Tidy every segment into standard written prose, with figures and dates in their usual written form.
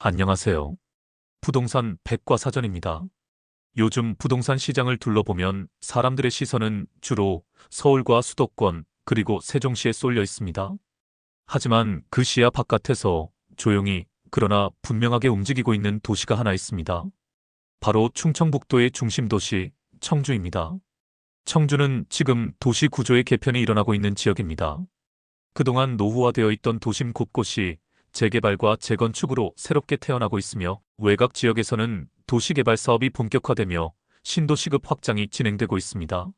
안녕하세요. 부동산 백과사전입니다. 요즘 부동산 시장을 둘러보면 사람들의 시선은 주로 서울과 수도권 그리고 세종시에 쏠려 있습니다. 하지만 그 시야 바깥에서 조용히 그러나 분명하게 움직이고 있는 도시가 하나 있습니다. 바로 충청북도의 중심 도시 청주입니다. 청주는 지금 도시 구조의 개편이 일어나고 있는 지역입니다. 그동안 노후화되어 있던 도심 곳곳이 재개발과 재건축으로 새롭게 태어나고 있으며 외곽 지역에서는 도시개발 사업이 본격화되며 신도시급 확장이 진행되고 있습니다.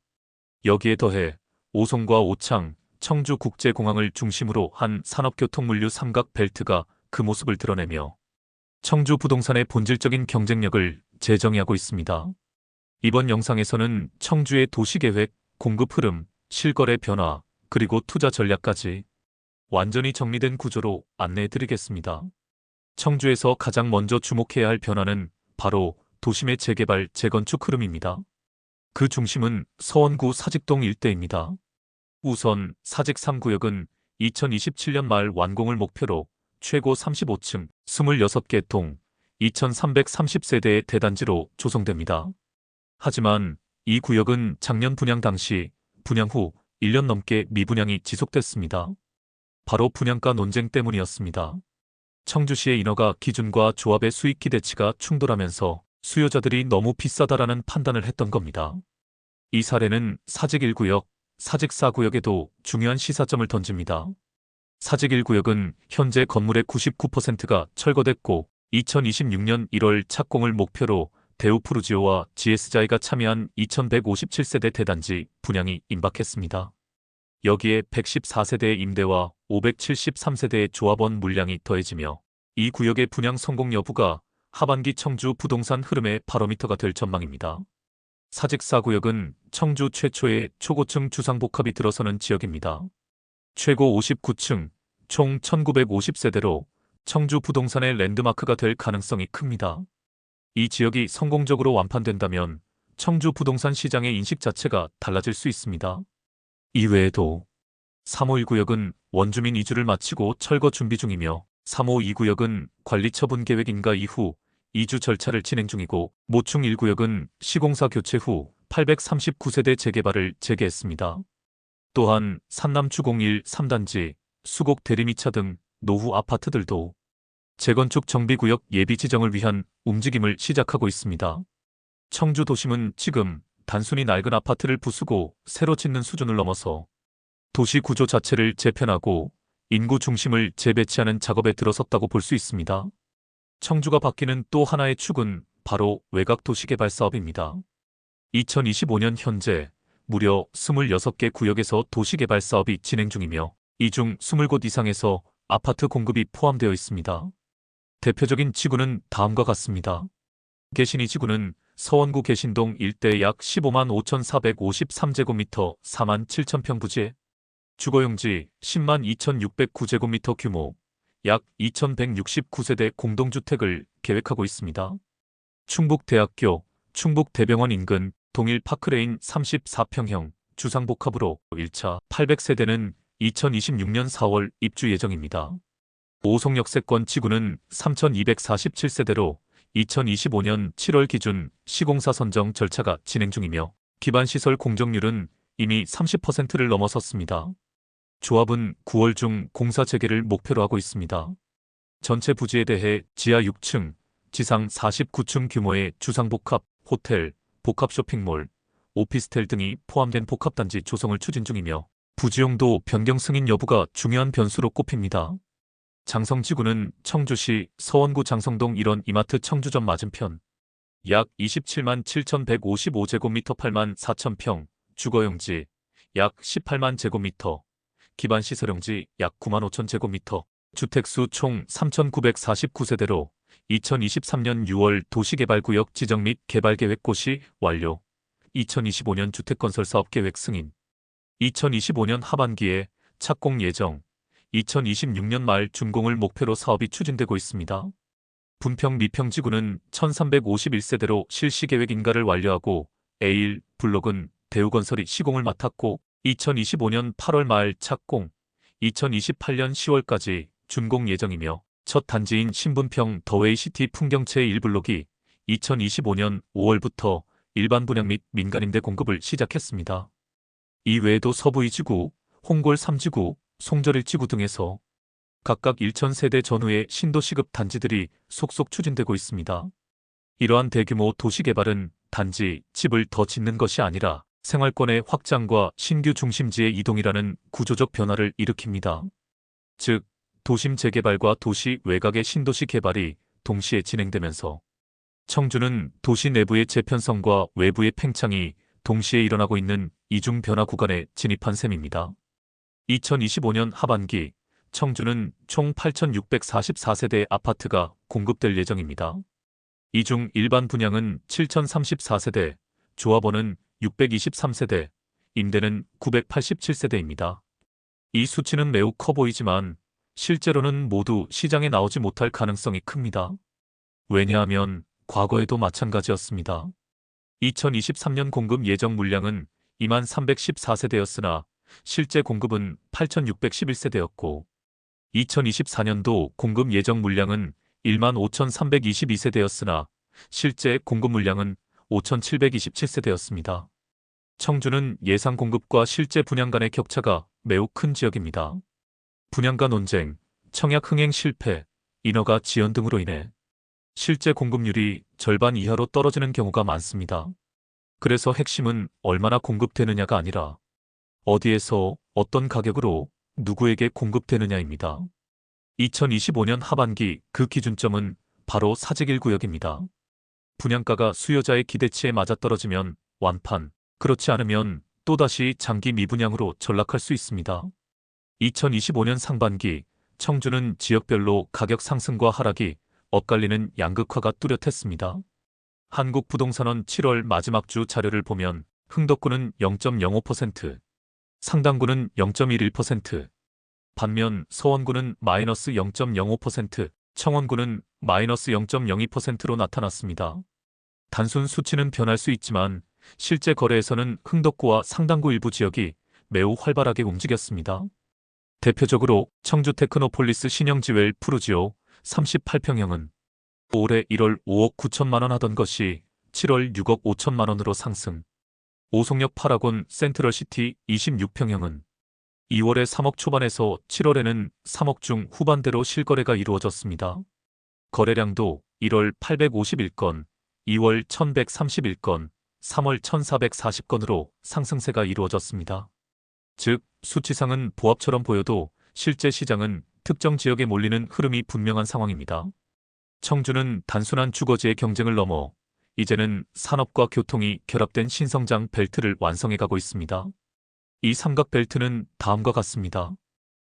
여기에 더해 오송과 오창, 청주국제공항을 중심으로 한 산업교통물류 삼각벨트가 그 모습을 드러내며 청주 부동산의 본질적인 경쟁력을 재정의하고 있습니다. 이번 영상에서는 청주의 도시계획, 공급 흐름, 실거래 변화, 그리고 투자 전략까지 완전히 정리된 구조로 안내해드리겠습니다. 청주에서 가장 먼저 주목해야 할 변화는 바로 도심의 재개발, 재건축 흐름입니다. 그 중심은 서원구 사직동 일대입니다. 우선 사직 3구역은 2027년 말 완공을 목표로 최고 35층, 26개 동, 2330세대의 대단지로 조성됩니다. 하지만 이 구역은 작년 분양 당시 분양 후 1년 넘게 미분양이 지속됐습니다. 바로 분양가 논쟁 때문이었습니다. 청주시의 인허가 기준과 조합의 수익 기대치가 충돌하면서 수요자들이 너무 비싸다라는 판단을 했던 겁니다. 이 사례는 사직 1구역, 사직 4구역에도 중요한 시사점을 던집니다. 사직 1구역은 현재 건물의 99%가 철거됐고 2026년 1월 착공을 목표로 대우푸르지오와 GS자이가 참여한 2157세대 대단지 분양이 임박했습니다. 여기에 114세대의 임대와 573세대의 조합원 물량이 더해지며 이 구역의 분양 성공 여부가 하반기 청주 부동산 흐름의 바로미터가 될 전망입니다. 사직 4구역은 청주 최초의 초고층 주상복합이 들어서는 지역입니다. 최고 59층, 총 1950세대로 청주 부동산의 랜드마크가 될 가능성이 큽니다. 이 지역이 성공적으로 완판된다면 청주 부동산 시장의 인식 자체가 달라질 수 있습니다. 이외에도 351구역은 원주민 이주를 마치고 철거 준비 중이며 352구역은 관리처분 계획 인가 이후 이주 절차를 진행 중이고 모충 1구역은 시공사 교체 후 839세대 재개발을 재개했습니다. 또한 산남주공 1, 3단지, 수곡 대리미차 등 노후 아파트들도 재건축 정비구역 예비 지정을 위한 움직임을 시작하고 있습니다. 청주 도심은 지금 단순히 낡은 아파트를 부수고 새로 짓는 수준을 넘어서 도시 구조 자체를 재편하고 인구 중심을 재배치하는 작업에 들어섰다고 볼 수 있습니다. 청주가 바뀌는 또 하나의 축은 바로 외곽 도시개발 사업입니다. 2025년 현재 무려 26개 구역에서 도시개발 사업이 진행 중이며 이 중 20곳 이상에서 아파트 공급이 포함되어 있습니다. 대표적인 지구는 다음과 같습니다. 개신이 지구는 서원구 개신동 일대 약 15만 5,453제곱미터 4만 7천 평 부지에 주거용지 10만 2,609제곱미터 규모 약 2,169세대 공동주택을 계획하고 있습니다. 충북대학교, 충북대병원 인근 동일 파크레인 34평형 주상복합으로 1차 800세대는 2026년 4월 입주 예정입니다. 오송역세권 지구는 3,247세대로 2025년 7월 기준 시공사 선정 절차가 진행 중이며 기반시설 공정률은 이미 30%를 넘어섰습니다. 조합은 9월 중 공사 재개를 목표로 하고 있습니다. 전체 부지에 대해 지하 6층, 지상 49층 규모의 주상복합, 호텔, 복합쇼핑몰, 오피스텔 등이 포함된 복합단지 조성을 추진 중이며 부지용도 변경 승인 여부가 중요한 변수로 꼽힙니다. 장성지구는 청주시 서원구 장성동 1원 이마트 청주점 맞은편 약 27만 7,155제곱미터 8만 4천평 주거용지 약 18만 제곱미터 기반시설용지 약 9만 5천 제곱미터 주택수 총 3,949세대로 2023년 6월 도시개발구역 지정 및 개발계획 고시 완료 2025년 주택건설사업계획 승인 2025년 하반기에 착공 예정 2026년 말 준공을 목표로 사업이 추진되고 있습니다. 분평 미평지구는 1351세대로 실시계획 인가를 완료하고 A1 블록은 대우건설이 시공을 맡았고 2025년 8월 말 착공, 2028년 10월까지 준공 예정이며 첫 단지인 신분평 더웨이시티 풍경채 1블록이 2025년 5월부터 일반 분양 및 민간임대 공급을 시작했습니다. 이 외에도 서부 2지구, 홍골 3지구, 송절 1지구 등에서 각각 1,000세대 전후의 신도시급 단지들이 속속 추진되고 있습니다. 이러한 대규모 도시개발은 단지 집을 더 짓는 것이 아니라 생활권의 확장과 신규 중심지의 이동이라는 구조적 변화를 일으킵니다. 즉, 도심 재개발과 도시 외곽의 신도시 개발이 동시에 진행되면서 청주는 도시 내부의 재편성과 외부의 팽창이 동시에 일어나고 있는 이중 변화 구간에 진입한 셈입니다. 2025년 하반기 청주는 총 8,644세대의 아파트가 공급될 예정입니다. 이 중 일반 분양은 7,034세대, 조합원은 623세대, 임대는 987세대입니다. 이 수치는 매우 커 보이지만 실제로는 모두 시장에 나오지 못할 가능성이 큽니다. 왜냐하면 과거에도 마찬가지였습니다. 2023년 공급 예정 물량은 2314세대였으나 실제 공급은 8611세대였고 2024년도 공급 예정 물량은 15,322세대였으나 실제 공급 물량은 5,727세대였습니다. 청주는 예상 공급과 실제 분양 간의 격차가 매우 큰 지역입니다. 분양가 논쟁, 청약 흥행 실패, 인허가 지연 등으로 인해 실제 공급률이 절반 이하로 떨어지는 경우가 많습니다. 그래서 핵심은 얼마나 공급되느냐가 아니라 어디에서 어떤 가격으로 누구에게 공급되느냐입니다. 2025년 하반기 그 기준점은 바로 사직 1구역입니다. 분양가가 수요자의 기대치에 맞아떨어지면 완판, 그렇지 않으면 또다시 장기 미분양으로 전락할 수 있습니다. 2025년 상반기 청주는 지역별로 가격 상승과 하락이 엇갈리는 양극화가 뚜렷했습니다. 한국부동산원 7월 마지막 주 자료를 보면 흥덕구는 0.05%, 상당구는 0.11%, 반면 서원구는 마이너스 0.05%, 청원구는 마이너스 0.02%로 나타났습니다. 단순 수치는 변할 수 있지만 실제 거래에서는 흥덕구와 상당구 일부 지역이 매우 활발하게 움직였습니다. 대표적으로 청주 테크노폴리스 신영지웰 푸르지오 38평형은 올해 1월 5억 9천만 원 하던 것이 7월 6억 5천만 원으로 상승. 오송역 파라곤 센트럴시티 26평형은 2월에 3억 초반에서 7월에는 3억 중 후반대로 실거래가 이루어졌습니다. 거래량도 1월 851건, 2월 1131건, 3월 1440건으로 상승세가 이루어졌습니다. 즉, 수치상은 보합처럼 보여도 실제 시장은 특정 지역에 몰리는 흐름이 분명한 상황입니다. 청주는 단순한 주거지의 경쟁을 넘어 이제는 산업과 교통이 결합된 신성장 벨트를 완성해 가고 있습니다. 이 삼각 벨트는 다음과 같습니다.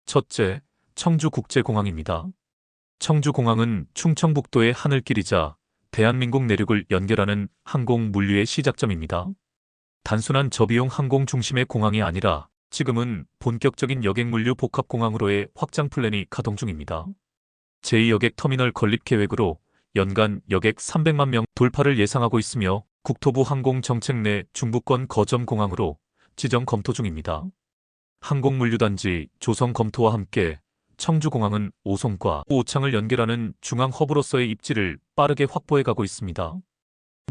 첫째, 청주국제공항입니다. 청주공항은 충청북도의 하늘길이자 대한민국 내륙을 연결하는 항공 물류의 시작점입니다. 단순한 저비용 항공 중심의 공항이 아니라 지금은 본격적인 여객물류 복합공항으로의 확장 플랜이 가동 중입니다. 제2여객 터미널 건립 계획으로 연간 여객 300만 명 돌파를 예상하고 있으며 국토부 항공정책 내 중부권 거점공항으로 지정 검토 중입니다. 항공물류단지 조성 검토와 함께 청주공항은 오송과 오창을 연결하는 중앙 허브로서의 입지를 빠르게 확보해 가고 있습니다.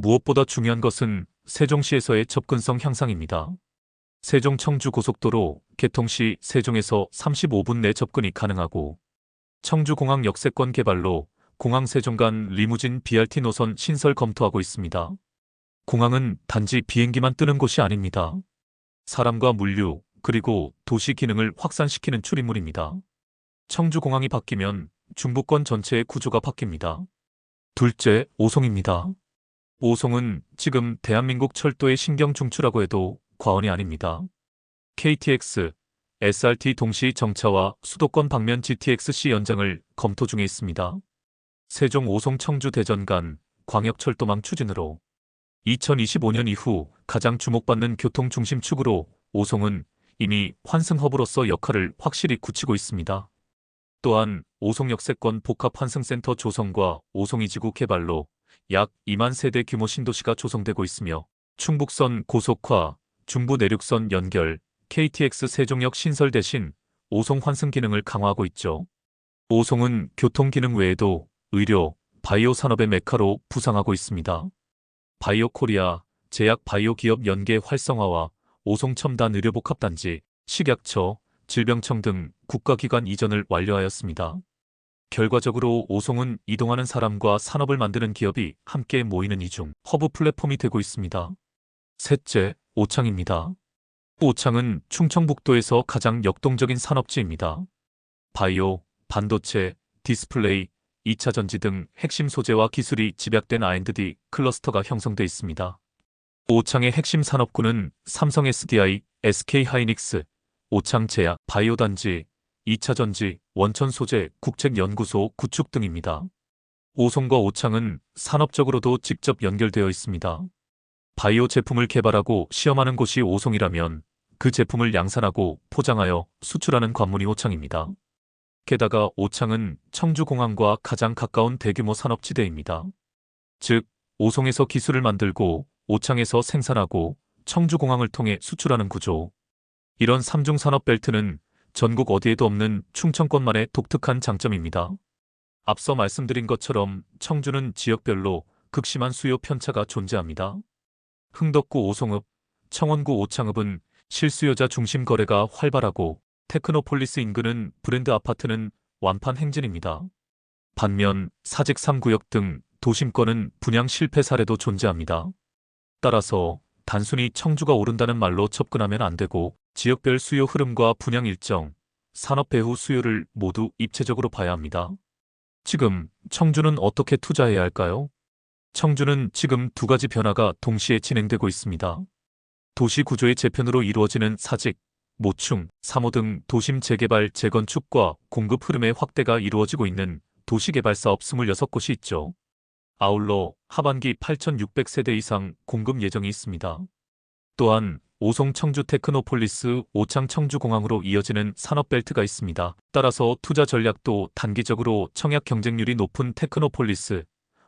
무엇보다 중요한 것은 세종시에서의 접근성 향상입니다. 세종 청주 고속도로 개통 시 세종에서 35분 내 접근이 가능하고 청주공항 역세권 개발로 공항 세종 간 리무진 BRT 노선 신설 검토하고 있습니다. 공항은 단지 비행기만 뜨는 곳이 아닙니다. 사람과 물류, 그리고 도시 기능을 확산시키는 출입물입니다. 청주공항이 바뀌면 중부권 전체의 구조가 바뀝니다. 둘째, 오송입니다. 오송은 지금 대한민국 철도의 신경 중추라고 해도 과언이 아닙니다. KTX, SRT 동시 정차와 수도권 방면 GTX-C 연장을 검토 중에 있습니다. 세종 오송 청주 대전 간 광역철도망 추진으로 2025년 이후 가장 주목받는 교통중심축으로 오송은 이미 환승허브로서 역할을 확실히 굳히고 있습니다. 또한 오송 역세권 복합환승센터 조성과 오송 2지구 개발로 약 2만 세대 규모 신도시가 조성되고 있으며 충북선 고속화, 중부 내륙선 연결, KTX 세종역 신설 대신 오송 환승 기능을 강화하고 있죠. 오송은 교통기능 외에도 의료, 바이오 산업의 메카로 부상하고 있습니다. 바이오 코리아, 제약 바이오 기업 연계 활성화와 오송 첨단 의료복합단지, 식약처, 질병청 등 국가기관 이전을 완료하였습니다. 결과적으로 오송은 이동하는 사람과 산업을 만드는 기업이 함께 모이는 이중 허브 플랫폼이 되고 있습니다. 셋째, 오창입니다. 오창은 충청북도에서 가장 역동적인 산업지입니다. 바이오, 반도체, 디스플레이, 2차 전지 등 핵심 소재와 기술이 집약된 R&D 클러스터가 형성돼 있습니다. 오창의 핵심 산업군은 삼성 SDI, SK하이닉스, 오창제약, 바이오단지, 2차 전지, 원천 소재, 국책연구소 구축 등입니다. 오송과 오창은 산업적으로도 직접 연결되어 있습니다. 바이오 제품을 개발하고 시험하는 곳이 오송이라면 그 제품을 양산하고 포장하여 수출하는 관문이 오창입니다. 게다가 오창은 청주공항과 가장 가까운 대규모 산업지대입니다. 즉, 오송에서 기술을 만들고 오창에서 생산하고 청주공항을 통해 수출하는 구조. 이런 3중 산업벨트는 전국 어디에도 없는 충청권만의 독특한 장점입니다. 앞서 말씀드린 것처럼 청주는 지역별로 극심한 수요 편차가 존재합니다. 흥덕구 오송읍, 청원구 오창읍은 실수요자 중심 거래가 활발하고 테크노폴리스 인근은 브랜드 아파트는 완판 행진입니다. 반면 사직 3구역 등 도심권은 분양 실패 사례도 존재합니다. 따라서 단순히 청주가 오른다는 말로 접근하면 안 되고 지역별 수요 흐름과 분양 일정, 산업 배후 수요를 모두 입체적으로 봐야 합니다. 지금 청주는 어떻게 투자해야 할까요? 청주는 지금 두 가지 변화가 동시에 진행되고 있습니다. 도시 구조의 재편으로 이루어지는 사직, 모충, 3호 등 도심 재개발, 재건축과 공급 흐름의 확대가 이루어지고 있는 도시개발 사업 26곳이 있죠. 아울러 하반기 8,600세대 이상 공급 예정이 있습니다. 또한 오송 청주 테크노폴리스, 오창 청주공항으로 이어지는 산업벨트가 있습니다. 따라서 투자 전략도 단기적으로 청약 경쟁률이 높은 테크노폴리스,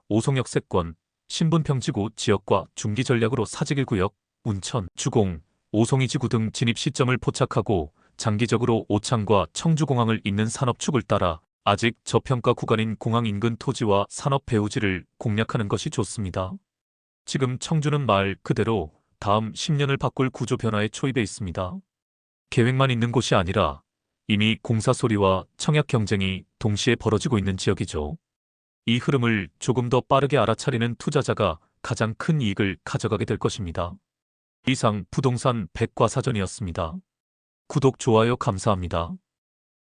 오송 역세권, 신분평지구 지역과 중기 전략으로 사직 1구역, 운천, 주공, 오송이지구 등 진입 시점을 포착하고 장기적으로 오창과 청주공항을 잇는 산업축을 따라 아직 저평가 구간인 공항 인근 토지와 산업 배후지를 공략하는 것이 좋습니다. 지금 청주는 말 그대로 다음 10년을 바꿀 구조 변화에 초입해 있습니다. 계획만 있는 곳이 아니라 이미 공사 소리와 청약 경쟁이 동시에 벌어지고 있는 지역이죠. 이 흐름을 조금 더 빠르게 알아차리는 투자자가 가장 큰 이익을 가져가게 될 것입니다. 이상 부동산 백과사전이었습니다. 구독, 좋아요 감사합니다.